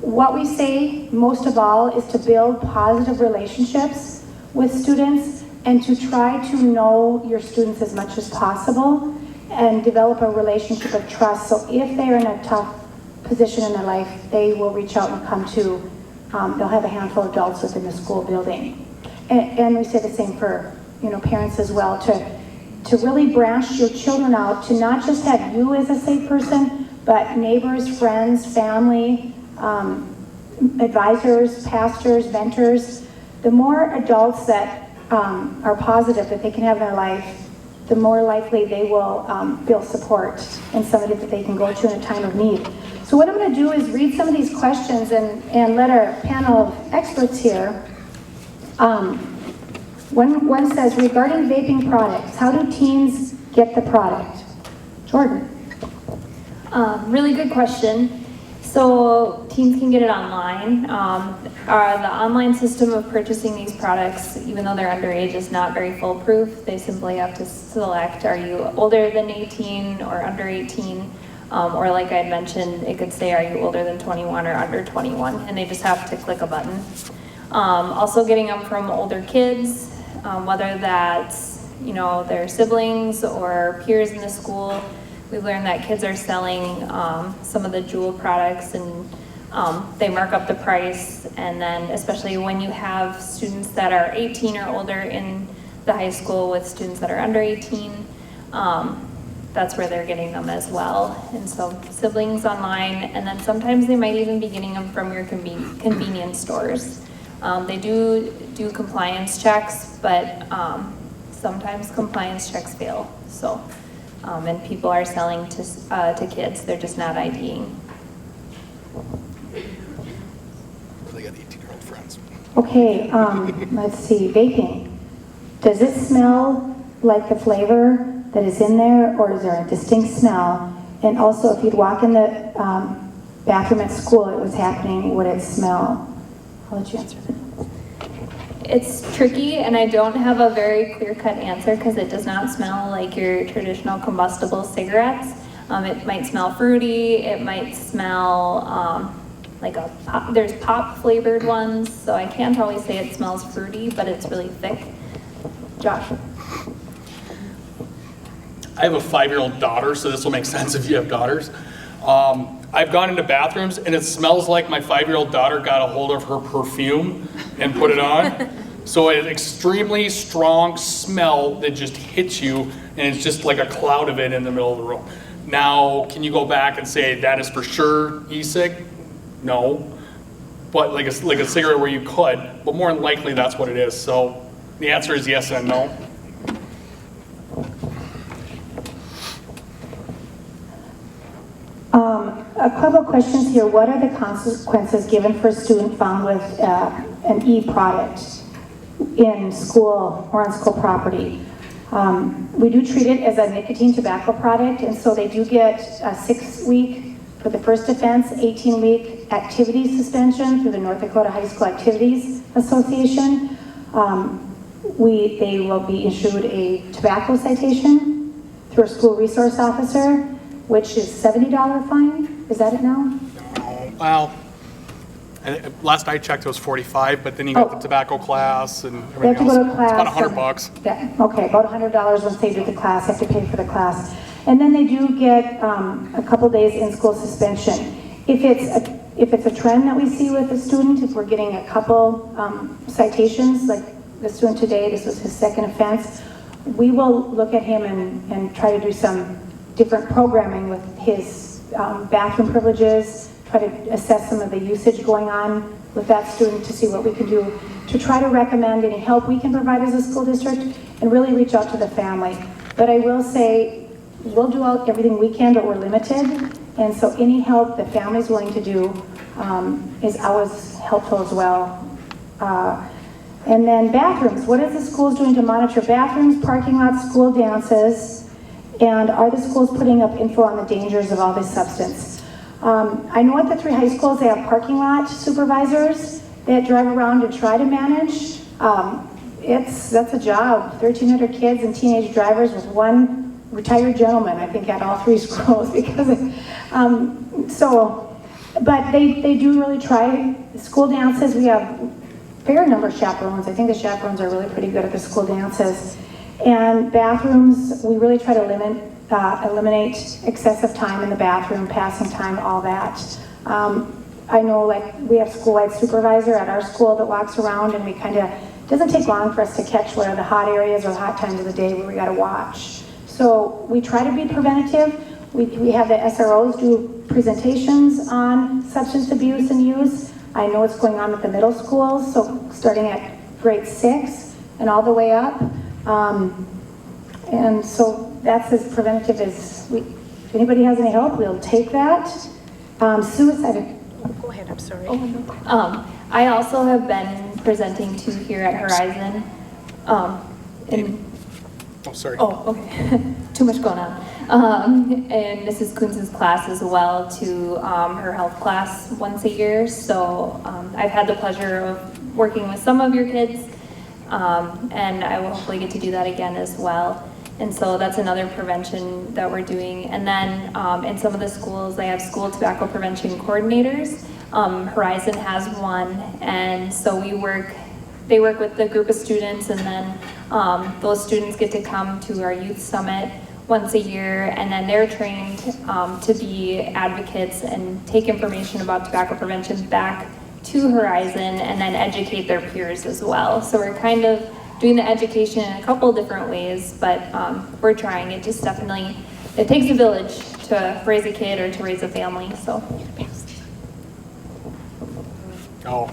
What we say most of all is to build positive relationships with students and to try to know your students as much as possible and develop a relationship of trust. So if they're in a tough position in their life, they will reach out and come to, they'll have a handful of adults within the school building. And we say the same for parents as well, to really branch your children out, to not just have you as a safe person, but neighbors, friends, family, advisors, pastors, mentors. The more adults that are positive that they can have in their life, the more likely they will feel support and somebody that they can go to in a time of need. So what I'm going to do is read some of these questions and let our panel of experts here. One says, regarding vaping products, how do teens get the product? Jordan. Really good question. So teens can get it online. The online system of purchasing these products, even though they're underage, is not very foolproof. They simply have to select, are you older than 18 or under 18? Or like I mentioned, it could say, are you older than 21 or under 21? And they just have to click a button. Also getting them from older kids, whether that's, their siblings or peers in the school. We've learned that kids are selling some of the Juul products, and they mark up the price. And then especially when you have students that are 18 or older in the high school with students that are under 18, that's where they're getting them as well. And so siblings online, and then sometimes they might even be getting them from your convenience stores. They do compliance checks, but sometimes compliance checks fail. So, and people are selling to kids, they're just not IDing. They got 18-year-old friends. Okay, let's see, vaping. Does it smell like the flavor that is in there, or is there a distinct smell? And also, if you'd walk in the bathroom at school, it was happening, would it smell? I'll let you answer that. It's tricky, and I don't have a very clear-cut answer because it does not smell like your traditional combustible cigarettes. It might smell fruity, it might smell like a pop, there's pop-flavored ones, so I can't always say it smells fruity, but it's really thick. Josh? I have a 5-year-old daughter, so this will make sense if you have daughters. I've gone into bathrooms and it smells like my 5-year-old daughter got a hold of her perfume and put it on. So it's extremely strong smell that just hits you, and it's just like a cloud of it in the middle of the room. Now, can you go back and say that is for sure e-cig? No. But like a cigarette where you could, but more than likely that's what it is. So the answer is yes and no. A couple of questions here. What are the consequences given for a student found with an e-product in school or on school property? We do treat it as a nicotine tobacco product, and so they do get a 6-week for the first offense, 18-week activity suspension through the North Dakota High School Activities Association. They will be issued a tobacco citation through a school resource officer, which is $70 fine. Is that it now? Well, last I checked it was 45, but then you got the tobacco class and They have everything to else. go to class. It's about $100. Okay, about $100 once they do the class, have to pay for the class. And then they do get a couple days in school suspension. If it's a trend that we see with a student, if we're getting a couple citations, like the student today, this was his second offense, we will look at him and try to do some different programming with his bathroom privileges, try to assess some of the usage going on with that student to see what we can do to try to recommend any help we can provide as a school district and really reach out to the family. But I will say, we'll do everything we can, but we're limited. And so any help the family's willing to do is always helpful as well. And then bathrooms. What is the schools doing to monitor bathrooms, parking lots, school dances? And are the schools putting up info on the dangers of all this substance? I know at the 3 high schools they have parking lot supervisors that drive around to try to manage. That's a job. 1,300 kids and teenage drivers with one retired gentleman, I think, at all 3 schools. But they do really try. School dances, we have a fair number of chaperones. I think the chaperones are really pretty good at the school dances. And bathrooms, we really try to eliminate excessive time in the bathroom, passing time, all that. I know, like, we have school-wide supervisor at our school that walks around, and it doesn't take long for us to catch what are the hot areas or the hot times of the day where we gotta watch. So we try to be preventative. We have the SROs do presentations on substance abuse and use. I know what's going on with the middle schools, so starting at grade 6 and all the way up. And so that's as preventative as if anybody has any help, we'll take that. Suicide. Go ahead, I'm sorry. I also have been presenting to here at Horizon. Sorry. Okay. Too much going on. And Mrs. Kunz's class as well to her health class once a year. So I've had the pleasure of working with some of your kids. And I will hopefully get to do that again as well. And so that's another prevention that we're doing. And then in some of the schools, they have school tobacco prevention coordinators. Horizon has one, and so they work with the group of students, and then those students get to come to our youth summit once a year, and then they're trained to be advocates and take information about tobacco prevention back to Horizon and then educate their peers as well. So we're kind of doing the education in a couple different ways, but we're trying. It just definitely, it takes a village to raise a kid or to raise a family, so. Oh,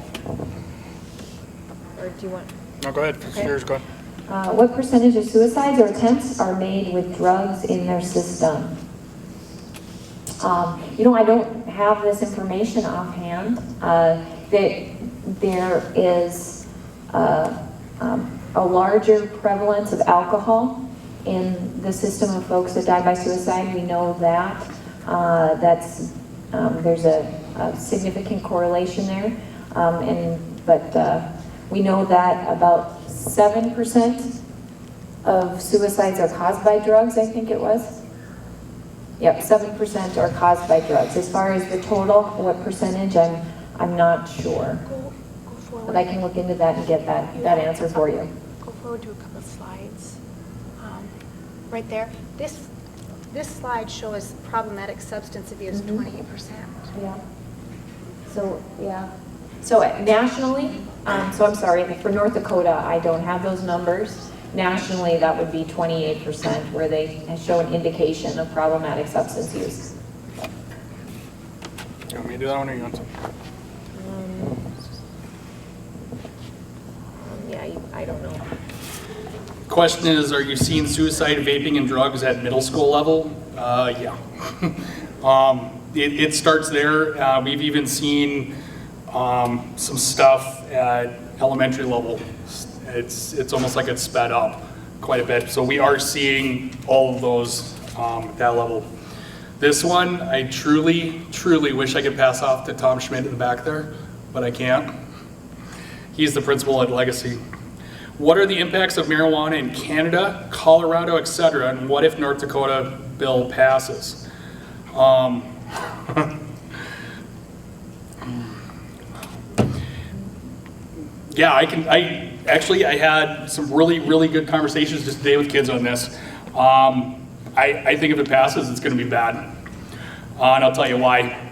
Or do you want? no, go ahead. Yours, go ahead. What percentage of suicides or attempts are made with drugs in their system? I don't have this information offhand. There is a larger prevalence of alcohol in the system of folks that die by suicide. We know that. There's a significant correlation there. But we know that about 7% of suicides are caused by drugs, I think it was. Yep, 7% are caused by drugs. As far as the total, what percentage, I'm not sure. Go forward. But I can look into that and get that answer for you. Go forward to a couple of slides. Right there. This slide shows problematic substance abuse, 28%. Yeah. So, yeah. So nationally, so I'm sorry, for North Dakota, I don't have those numbers. Nationally, that would be 28% where they show an indication of problematic substance use. You want me to do that one or you want to? Yeah, I don't know. Question is, are you seeing suicide, vaping, and drugs at middle school level? Yeah. It starts there. We've even seen some stuff at elementary level. It's almost like it's sped up quite a bit. So we are seeing all of those at that level. This one, I truly, truly wish I could pass off to Tom Schmidt in the back there, but I can't. He's the principal at Legacy. What are the impacts of marijuana in Canada, Colorado, etc., and what if North Dakota bill passes? Yeah, I had some really, really good conversations just today with kids on this. I think if it passes, it's going to be bad. And I'll tell you why.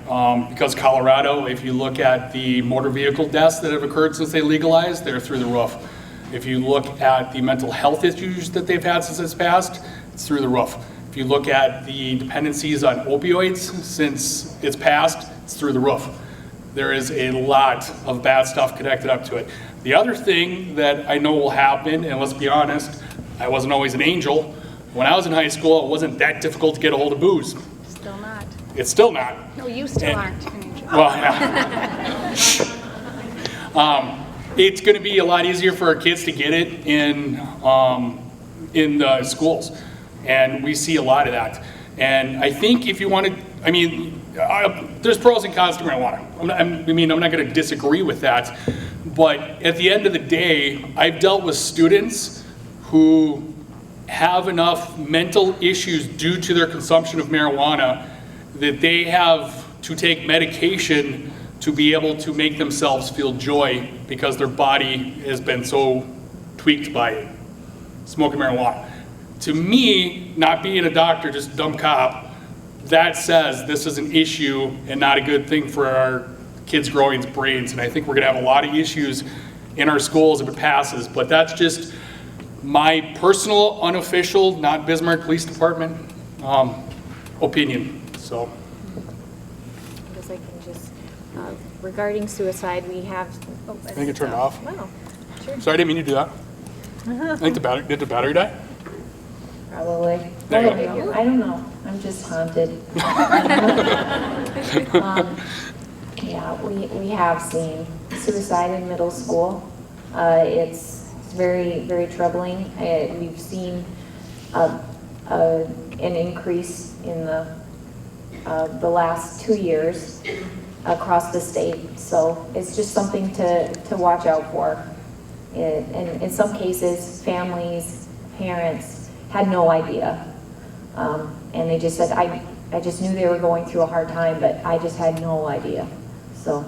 Because Colorado, if you look at the motor vehicle deaths that have occurred since they legalized, they're through the roof. If you look at the mental health issues that they've had since it's passed, it's through the roof. If you look at the dependencies on opioids since it's passed, it's through the roof. There is a lot of bad stuff connected up to it. The other thing that I know will happen, and let's be honest, I wasn't always an angel. When I was in high school, it wasn't that difficult to get a hold of booze. Still not. It's still not. No, you still aren't an angel. Well, yeah. It's going to be a lot easier for our kids to get it in the schools, and we see a lot of that. And I think if you want to, I mean, there's pros and cons to marijuana. I'm not going to disagree with that, but at the end of the day, I've dealt with students who have enough mental issues due to their consumption of marijuana that they have to take medication to be able to make themselves feel joy because their body has been so tweaked by it, smoking marijuana. To me, not being a doctor, just a dumb cop, that says this is an issue and not a good thing for our kids' growing brains. And I think we're gonna have a lot of issues in our schools if it passes, but that's just my personal, unofficial, not Bismarck Police Department opinion, so. I guess I can just, regarding suicide, we have. I think it turned off. Wow, sure. Sorry, I didn't mean to do that. I think did the battery die? Probably. There you go. I don't know. I'm just haunted. Yeah, we have seen suicide in middle school. It's very, very troubling. We've seen an increase in the last 2 years across the state. So it's just something to watch out for. And in some cases, families, parents had no idea. And they just said, I just knew they were going through a hard time, but I just had no idea. So.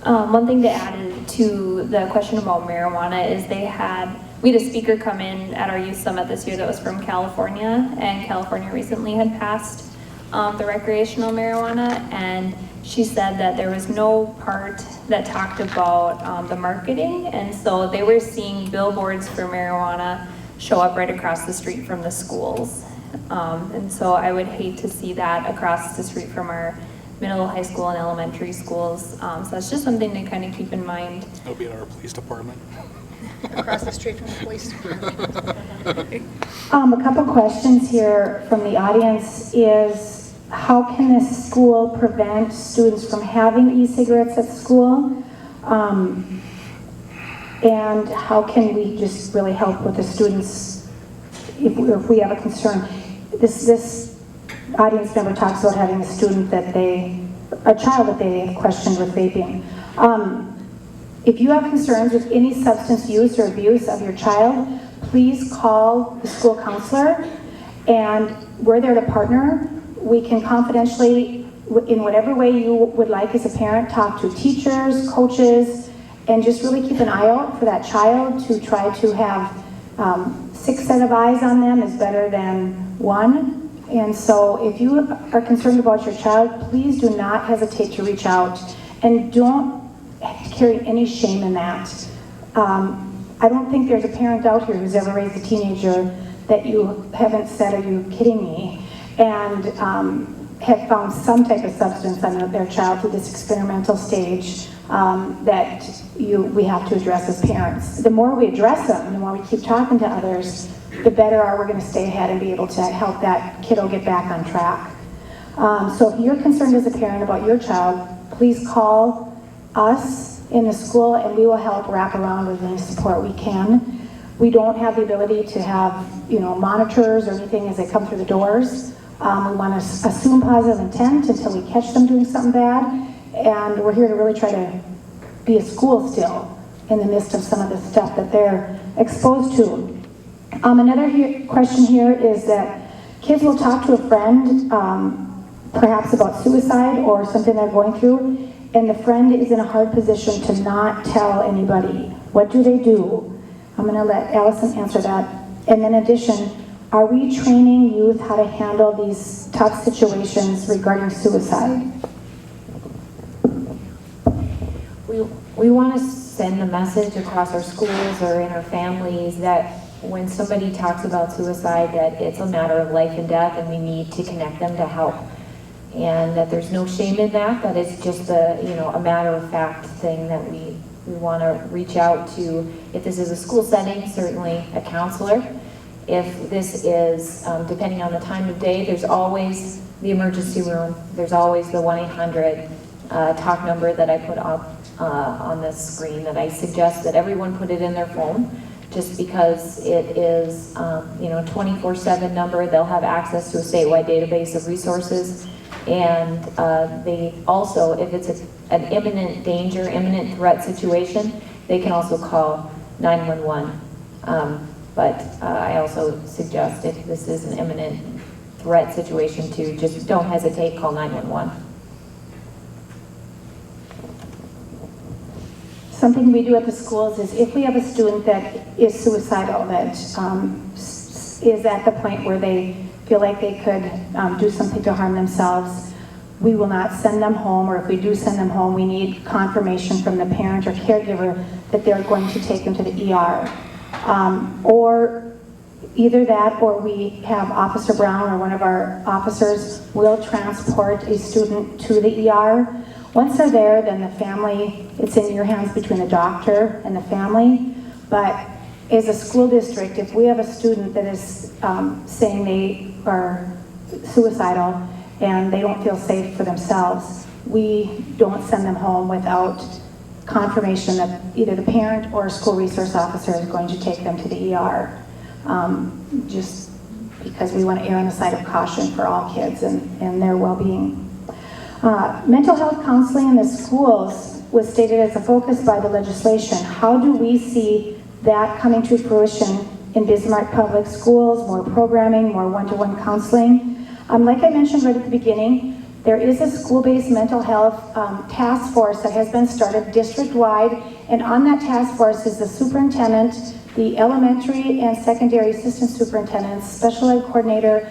One thing to add to the question about marijuana is we had a speaker come in at our youth summit this year that was from California, and California recently had passed the recreational marijuana, and she said that there was no part that talked about the marketing, and so they were seeing billboards for marijuana show up right across the street from the schools. And so I would hate to see that across the street from our middle, high school, and elementary schools. So that's just something to kind of keep in mind. It'll be at our police department. Across the street from the police department. A couple questions here from the audience is, how can the school prevent students from having e-cigarettes at school? And how can we just really help with the students if we have a concern? This audience member talks about having a child that they questioned with vaping. If you have concerns with any substance use or abuse of your child, please call the school counselor, and we're there to partner. We can confidentially, in whatever way you would like as a parent, talk to teachers, coaches, and just really keep an eye out for that child to try to have 6 set of eyes on them is better than 1. And so if you are concerned about your child, please do not hesitate to reach out And don't carry any shame in that. I don't think there's a parent out here who's ever raised a teenager that you haven't said, "Are you kidding me?" and have found some type of substance on their child through this experimental stage that we have to address as parents. The more we address them, the more we keep talking to others, the better we're going to stay ahead and be able to help that kiddo get back on track. So if you're concerned as a parent about your child, please call us in the school and we will help wrap around with any support we can. We don't have the ability to have, monitors or anything as they come through the doors. We want to assume positive intent until we catch them doing something bad, and we're here to really try to be a school still in the midst of some of the stuff that they're exposed to. Another question here is that kids will talk to a friend, perhaps about suicide or something they're going through, and the friend is in a hard position to not tell anybody. What do they do? I'm going to let Allison answer that. And in addition, are we training youth how to handle these tough situations regarding suicide? We want to send the message across our schools or in our families that when somebody talks about suicide, that it's a matter of life and death and we need to connect them to help. And that there's no shame in that, that it's just a matter of fact thing that we want to reach out to. If this is a school setting, certainly a counselor. If this is, depending on the time of day, there's always the emergency room. There's always the 1-800 talk number that I put up on this screen that I suggest that everyone put it in their phone, just because it is, 24/7 number. They'll have access to a statewide database of resources. And they also, if it's an imminent danger, imminent threat situation, they can also call 911. But I also suggest if this is an imminent threat situation to just don't hesitate, call 911. Something we do at the schools is if we have a student that is suicidal, that is at the point where they feel like they could do something to harm themselves, we will not send them home, or if we do send them home, we need confirmation from the parent or caregiver that they're going to take them to the ER. Or either that, or we have Officer Brown or one of our officers will transport a student to the ER. Once they're there, then the family, it's in your hands between the doctor and the family. But as a school district, if we have a student that is saying they are suicidal and they don't feel safe for themselves, we don't send them home without confirmation that either the parent or a school resource officer is going to take them to the ER. Just because we want to err on the side of caution for all kids and their well-being. Mental health counseling in the schools was stated as a focus by the legislation. How do we see that coming to fruition in Bismarck Public Schools? More programming, more one-to-one counseling. Like I mentioned right at the beginning, there is a school-based mental health task force that has been started district-wide, and on that task force is the superintendent, the elementary and secondary assistant superintendents, special ed coordinator.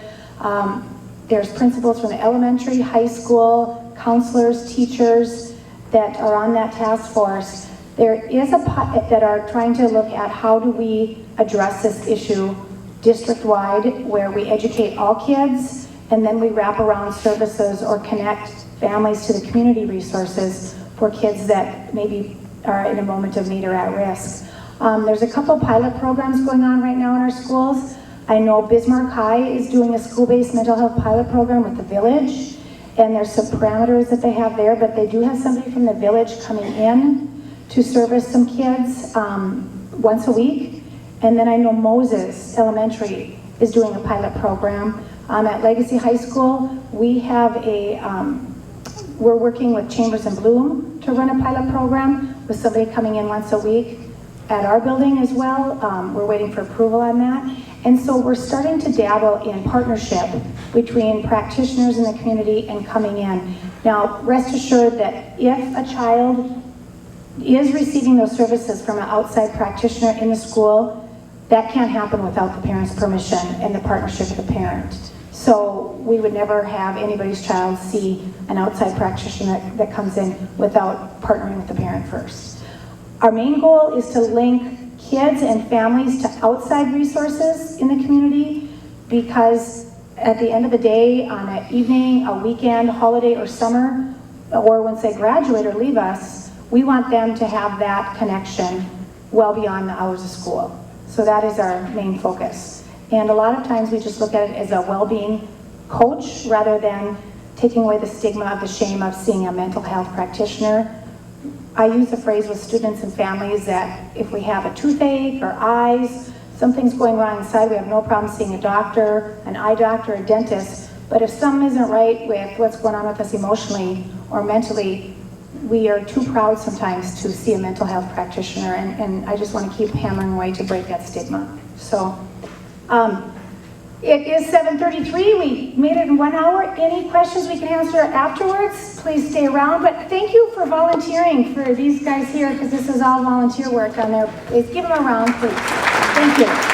There's principals from the elementary, high school, counselors, teachers that are on that task force. There is that are trying to look at how do we address this issue district-wide, where we educate all kids and then we wrap around services or connect families to the community resources for kids that maybe are in a moment of need or at risk. There's a couple pilot programs going on right now in our schools. I know Bismarck High is doing a school-based mental health pilot program with the village, and there's some parameters that they have there, but they do have somebody from the village coming in to service some kids once a week. And then I know Moses Elementary is doing a pilot program. At Legacy High School, we have we're working with Chambers and Bloom to run a pilot program with somebody coming in once a week at our building as well. We're waiting for approval on that. And so we're starting to dabble in partnership between practitioners in the community and coming in. Now, rest assured that if a child is receiving those services from an outside practitioner in the school, that can't happen without the parent's permission and the partnership of the parent. So we would never have anybody's child see an outside practitioner that comes in without partnering with the parent first. Our main goal is to link kids and families to outside resources in the community, because at the end of the day, on an evening, a weekend, holiday, or summer, or once they graduate or leave us, we want them to have that connection well beyond the hours of school. So that is our main focus. And a lot of times we just look at it as a well-being coach rather than taking away the stigma of the shame of seeing a mental health practitioner. I use the phrase with students and families that if we have a toothache or eyes, something's going wrong inside, we have no problem seeing a doctor, an eye doctor, a dentist. But if something isn't right with what's going on with us emotionally or mentally, we are too proud sometimes to see a mental health practitioner, and I just want to keep hammering away to break that stigma. So it is 7:33. We made it in 1 hour. Any questions we can answer afterwards, please stay around. But thank you for volunteering for these guys here, because this is all volunteer work on there. Please give them a round, please. Thank you.